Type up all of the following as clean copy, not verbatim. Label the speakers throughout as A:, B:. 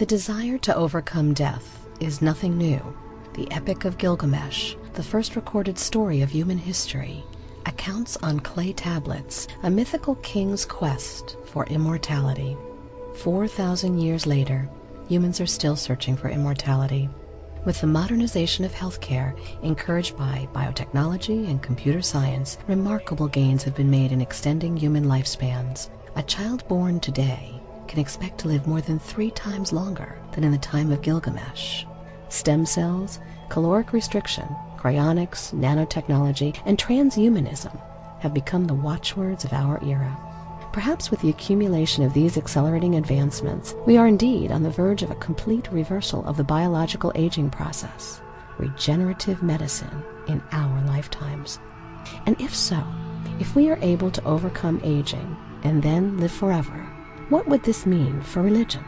A: The desire to overcome death is nothing new. The Epic of Gilgamesh, the first recorded story of human history, accounts on clay tablets a mythical king's quest for immortality. 4,000 years later, humans are still searching for immortality. With the modernization of healthcare encouraged by biotechnology and computer science, remarkable gains have been made in extending human lifespans. A child born today can expect to live more than 3 times longer than in the time of Gilgamesh. Stem cells, caloric restriction, cryonics, nanotechnology, and transhumanism have become the watchwords of our era. Perhaps with the accumulation of these accelerating advancements, we are indeed on the verge of a complete reversal of the biological aging process, regenerative medicine in our lifetimes. And if so, if we are able to overcome aging and then live forever, what would this mean for religion?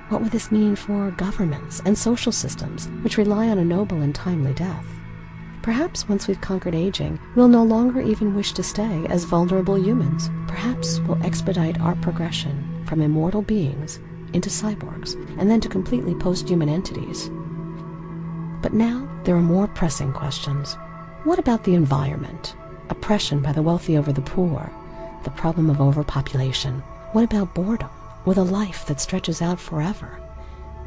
A: What would this mean for governments and social systems which rely on a noble and timely death? Perhaps once we've conquered aging, we'll no longer even wish to stay as vulnerable humans. Perhaps we'll expedite our progression from immortal beings into cyborgs and then to completely post-human entities. But now there are more pressing questions. What about the environment? Oppression by the wealthy over the poor? The problem of overpopulation? What about boredom with a life that stretches out forever?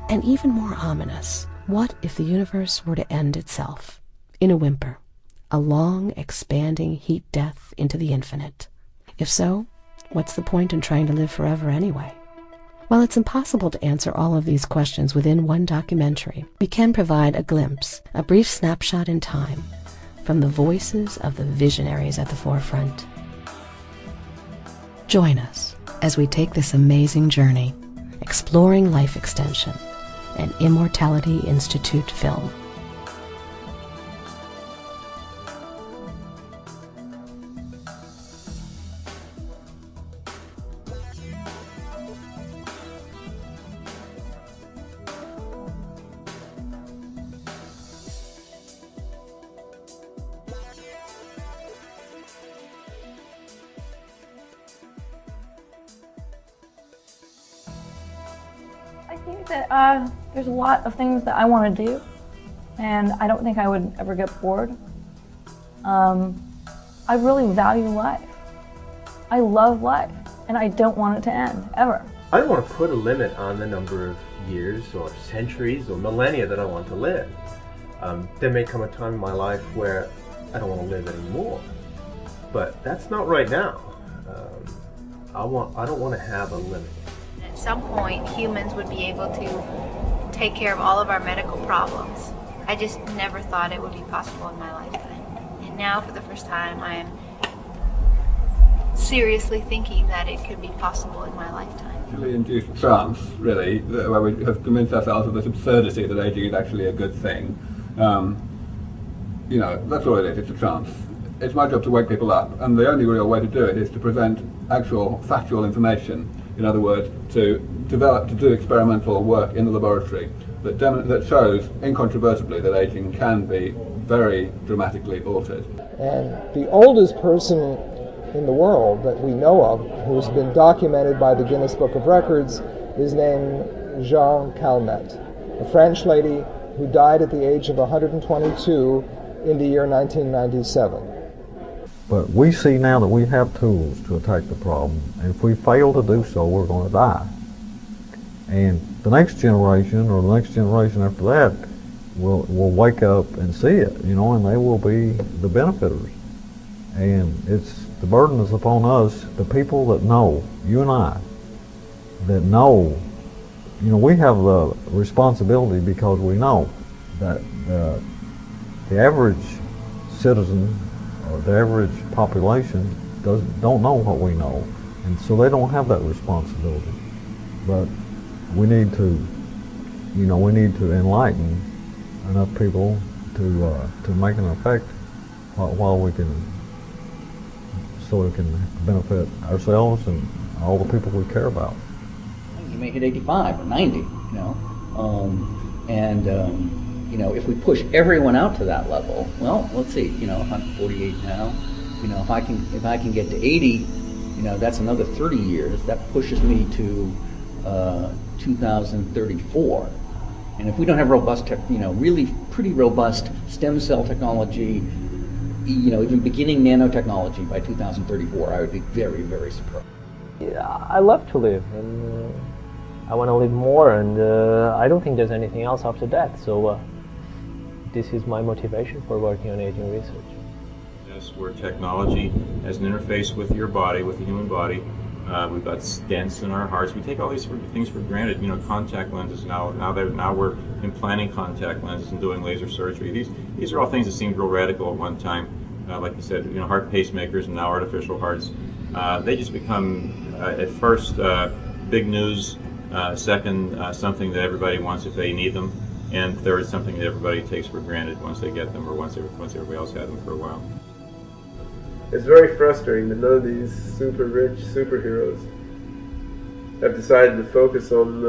A: And even more ominous, what if the universe were to end itself in a whimper, a long, expanding heat death into the infinite? If so, what's the point in trying to live forever anyway? While it's impossible to answer all of these questions within one documentary, we can provide a glimpse, a brief snapshot in time, from the voices of the visionaries at the forefront. Join us as we take this amazing journey, exploring life extension, an Immortality Institute film.
B: I think that there's a lot of things that I want to do, and I don't think I would ever get bored. I really value life. I love life, and I don't want it to end, ever.
C: I don't want to put a limit on the number of years or centuries or millennia that I want to live. There may come a time in my life where I don't want to live anymore, but that's not right now. I don't want to have a limit.
D: At some point, humans would be able to take care of all of our medical problems. I just never thought it would be possible in my lifetime. And now, for the first time, I am seriously thinking that it could be possible in my lifetime.
E: Actually induced trance, really, where we have convinced ourselves of this absurdity that aging is actually a good thing. You know, that's all it is, it's a trance. It's my job to wake people up, and the only real way to do it is to present actual factual information. In other words, to do experimental work in the laboratory that shows incontrovertibly that aging can be very dramatically altered.
F: And the oldest person in the world that we know of who's been documented by the Guinness Book of Records is named Jean Calment, a French lady who died at the age of 122 in the year 1997.
G: But we see now that we have tools to attack the problem, and if we fail to do so, we're going to die. And the next generation, or the next generation after that, will wake up and see it, you know, and they will be the benefiters. And the burden is upon us, the people that know, you and I, that know, you know, we have the responsibility because we know that the average citizen or the average population don't know what we know, and so they don't have that responsibility. But we need to, you know, we need to enlighten enough people to make an effect while we can, so we can benefit ourselves and all the people we care about.
H: You may hit 85 or 90, you know, you know, if we push everyone out to that level, well, let's see, you know, I'm 48 now, you know, if I can get to 80, you know, that's another 30 years. That pushes me to 2034. And if we don't have robust, really pretty robust stem cell technology, even beginning nanotechnology by 2034, I would be very, very surprised.
I: Yeah, I love to live, and I want to live more, and I don't think there's anything else after that. So this is my motivation for working on aging research.
J: Yes, where technology has an interface with your body, with the human body. We've got stents in our hearts. We take all these things for granted. Contact lenses now we're implanting contact lenses and doing laser surgery. These are all things that seemed real radical at one time. Like you said, heart pacemakers and now artificial hearts. They just become at first big news, second something that everybody wants if they need them, and third something that everybody takes for granted once they get them or once everybody else had them for a while.
C: It's very frustrating that none of these super rich superheroes have decided to focus on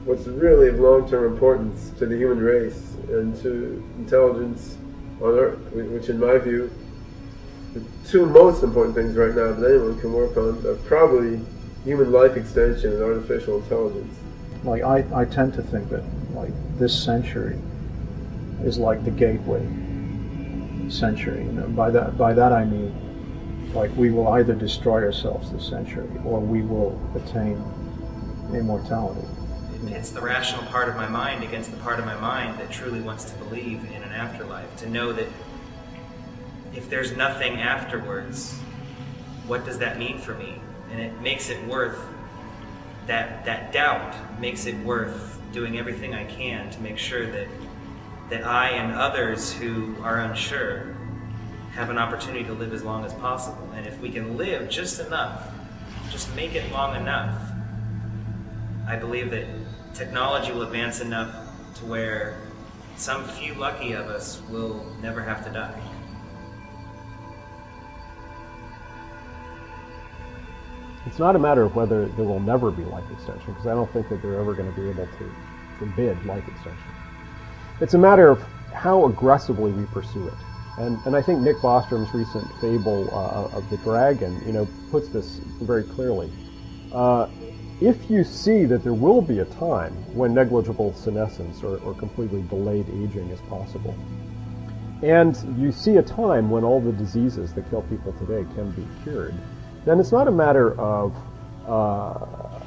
C: what's really of long-term importance to the human race and to intelligence on Earth, which in my view, the two most important things right now that anyone can work on are probably human life extension and artificial intelligence.
F: Like I tend to think that like this century is like the gateway century. By that I mean like we will either destroy ourselves this century or we will attain immortality.
K: It's the rational part of my mind against the part of my mind that truly wants to believe in an afterlife, to know that if there's nothing afterwards, what does that mean for me? And it makes it worth, that doubt makes it worth doing everything I can to make sure that I and others who are unsure have an opportunity to live as long as possible. And if we can live just enough, just make it long enough, I believe that technology will advance enough to where some few lucky of us will never have to die.
L: It's not a matter of whether there will never be life extension, because I don't think that they're ever going to be able to forbid life extension. It's a matter of how aggressively we pursue it. And I think Nick Bostrom's recent fable of the dragon, puts this very clearly. If you see that there will be a time when negligible senescence or completely delayed aging is possible, and you see a time when all the diseases that kill people today can be cured, then it's not a matter of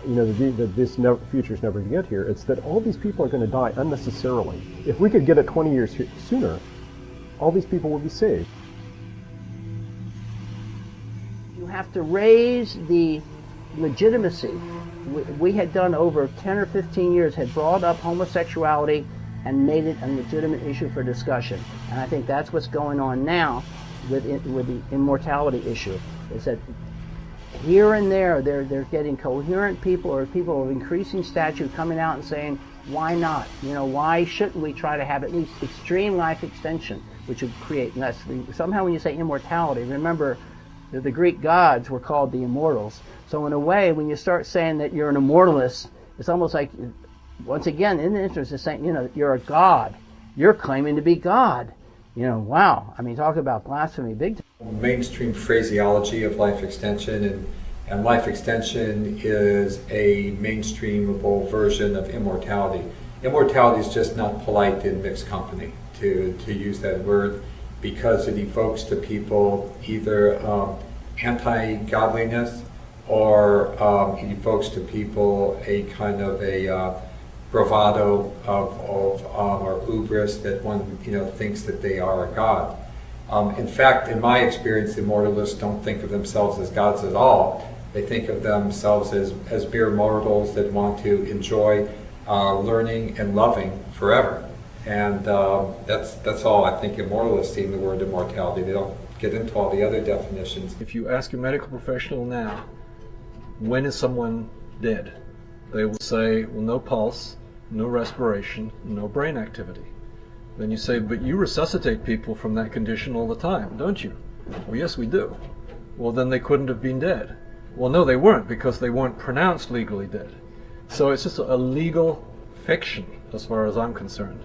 L: that this future's never going to get here. It's that all these people are going to die unnecessarily. If we could get it 20 years sooner, all these people would be saved.
M: You have to raise the legitimacy. We had done over 10 or 15 years, had brought up homosexuality and made it a legitimate issue for discussion. And I think that's what's going on now with the immortality issue, is that here and there they're getting coherent people or people of increasing stature coming out and saying, why not? Why shouldn't we try to have at least extreme life extension, which would create less. Somehow when you say immortality, remember that the Greek gods were called the immortals. So in a way, when you start saying that you're an immortalist, it's almost like, once again, in the interest of saying, you're a god. You're claiming to be God. Wow. I mean, talk about blasphemy big time.
N: Mainstream phraseology of life extension, and life extension is a mainstreamable version of immortality. Immortality is just not polite in mixed company to use that word, because it evokes to people either anti-godliness or it evokes to people a kind of a bravado or hubris that one thinks that they are a god. In fact, in my experience, immortalists don't think of themselves as gods at all. They think of themselves as mere mortals that want to enjoy learning and loving forever. And that's all I think immortalists see in the word immortality. They don't get into all the other definitions.
O: If you ask a medical professional now, when is someone dead? They will say, well, no pulse, no respiration, no brain activity. Then you say, but you resuscitate people from that condition all the time, don't you? Well, yes, we do. Well, then they couldn't have been dead. Well, no, they weren't, because they weren't pronounced legally dead. So it's just a legal fiction as far as I'm concerned.